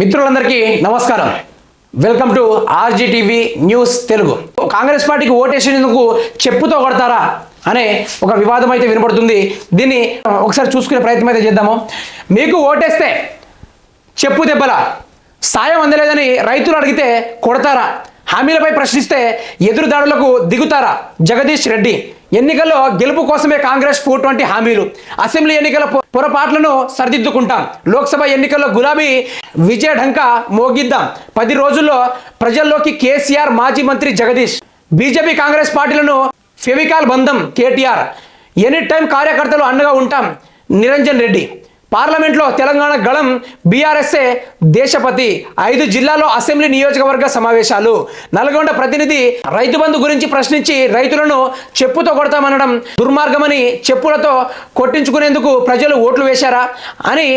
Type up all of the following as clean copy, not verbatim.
మిత్రులందరికీ నమస్కారం. Welcome to RGTV news Telugu. Congress పార్టీకి ఓటేసేందుకు చెప్పుతో కొడతారా అనే ఒక వివాదం అయితే వినపడుతుంది. దీన్ని ఒకసారి చూసుకునే ప్రయత్నం అయితే చేద్దాము. మీకు ఓటేస్తే చెప్పు దెబ్బల సాయం అందలేదని రైతులు అడిగితే కొడతారా? హామీలపై ప్రశ్నిస్తే ఎదురుదాడులకు దిగుతారా? జగదీష్ రెడ్డి. ఎన్నికల్లో గెలుపు కోసమే కాంగ్రెస్ 420 హామీలు. అసెంబ్లీ ఎన్నికల పొరపాట్లను సరిదిద్దుకుంటాం. లోక్సభ ఎన్నికల్లో గులాబీ విజయ ఢంకా మోగిద్దాం. 10 రోజుల్లో ప్రజల్లోకి కేసీఆర్. మాజీ మంత్రి జగదీష్. బీజేపీ కాంగ్రెస్ పార్టీలను ఫెవికాల్ బంధం కేటీఆర్. ఎనీ టైం కార్యకర్తలు అండగా ఉంటాం. నిరంజన్ రెడ్డి. పార్లమెంట్లో తెలంగాణ గళం బీఆర్ఎస్ఏ దేశపతి. 5 జిల్లాల్లో అసెంబ్లీ నియోజకవర్గ సమావేశాలు. నల్గొండ ప్రతినిధి. రైతు బంధు గురించి ప్రశ్నించి రైతులను చెప్పుతో కొడతామనడం దుర్మార్గమని చెప్పులతో కొట్టించుకునేందుకు ప్రజలు ఓట్లు వేశారా అని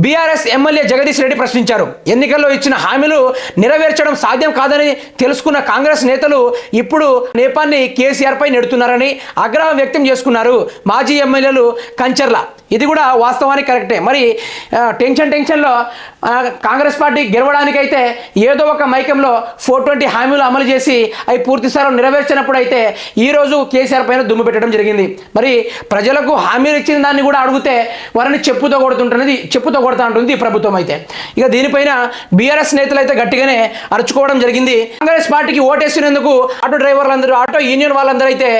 బీఆర్ఎస్ ఎమ్మెల్యే జగదీష్ రెడ్డి ప్రశ్నించారు. ఎన్నికల్లో ఇచ్చిన హామీలు నెరవేర్చడం సాధ్యం కాదని తెలుసుకున్న కాంగ్రెస్ నేతలు ఇప్పుడు నేపాన్ని కేసీఆర్ పై నెడుతున్నారని ఆగ్రహం వ్యక్తం చేసుకున్నారు. మాజీ ఎమ్మెల్యేలు కంచర్ల. ఇది కూడా వాస్తవానికి కరెక్టే. మరి టెన్షన్లో కాంగ్రెస్ పార్టీ గెలవడానికైతే ఏదో ఒక మైకంలో 420 హామీలు అమలు చేసి అవి పూర్తి స్థాయిలో నెరవేర్చినప్పుడు అయితే ఈరోజు కేసీఆర్ పైన దుమ్ము పెట్టడం జరిగింది. మరి ప్రజలకు హామీలు ఇచ్చిన దాన్ని కూడా అడిగితే వారిని చెప్పుతో కొడతా ఉంటుంది ఈ ప్రభుత్వం అయితే. ఇక దీనిపైన బీఆర్ఎస్ నేతలు అయితే గట్టిగానే అరుచుకోవడం జరిగింది. కాంగ్రెస్ పార్టీకి ఓటేసినందుకు ఆటో డ్రైవర్లందరూ, ఆటో యూనియన్ వాళ్ళందరూ అయితే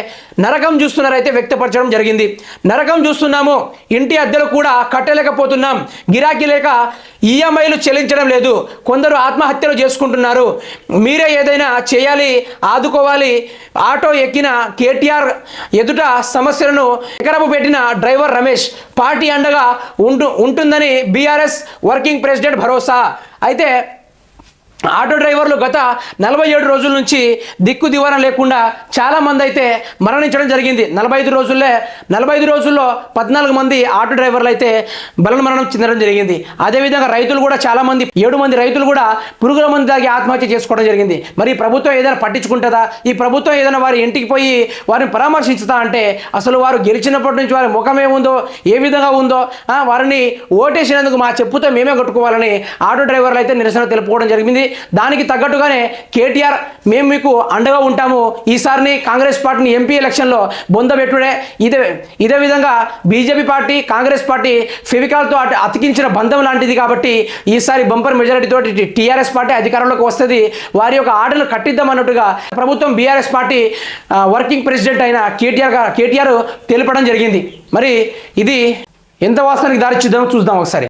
నరకం చూస్తున్నారైతే వ్యక్తపరచడం జరిగింది. నరకం చూస్తున్నాము, ఇంటి అద్దెలు కూడా కట్టలేకపోతున్నాం, గిరాకీ లేక ఈఎంఐలు చెల్లించడం లేదు, కొందరు ఆత్మహత్యలు చేసుకుంటున్నారు, మీరే ఏదైనా చేయాలి, ఆదుకోవాలి. ఆటో ఎక్కిన కేటీఆర్ ఎదుట సమస్యలను ఎకరపు పెట్టిన డ్రైవర్ రమేష్. పార్టీ అండగా ఉంటుందని బీఆర్ఎస్ వర్కింగ్ ప్రెసిడెంట్ భరోసా. అయితే ఆటో డ్రైవర్లు గత 47 రోజుల నుంచి దిక్కు దివారం లేకుండా చాలామంది అయితే మరణించడం జరిగింది. 45 రోజుల్లో 14 మంది ఆటో డ్రైవర్లు అయితే మరణం చెందడం జరిగింది. అదేవిధంగా రైతులు కూడా చాలామంది, 7 మంది రైతులు కూడా పురుగుల మందు తాగి ఆత్మహత్య చేసుకోవడం జరిగింది. మరి ఈ ప్రభుత్వం ఏదైనా పట్టించుకుంటుందా? ఈ ప్రభుత్వం ఏదైనా వారి ఇంటికి పోయి వారిని పరామర్శించుతా అంటే అసలు వారు గెలిచినప్పటి నుంచి వారి ముఖం ఏముందో, ఏ విధంగా ఉందో, వారిని ఓటేసినందుకు మా చెప్పుతో మేమే కొట్టుకోవాలని ఆటో డ్రైవర్లు అయితే నిరసన తెలుపుకోవడం జరిగింది. దానికి తగ్గట్టుగానే కేటీఆర్ మేము మీకు అండగా ఉంటాము, ఈసారిని కాంగ్రెస్ పార్టీని ఎంపీ ఎలక్షన్లో బొందబెట్టుడే. ఇదే విధంగా బీజేపీ పార్టీ కాంగ్రెస్ పార్టీ ఫెవికాల్తో అతికించిన బంధం లాంటిది కాబట్టి ఈసారి బంపర్ మెజారిటీతో టీఆర్ఎస్ పార్టీ అధికారంలోకి వస్తుంది, వారి యొక్క ఆటలు కట్టిద్దాం అన్నట్టుగా ప్రభుత్వం బీఆర్ఎస్ పార్టీ వర్కింగ్ ప్రెసిడెంట్ అయిన కేటీఆర్ తెలుపడం జరిగింది. మరి ఇది ఎంత వాస్తవానికి దారి చూద్దాం ఒకసారి.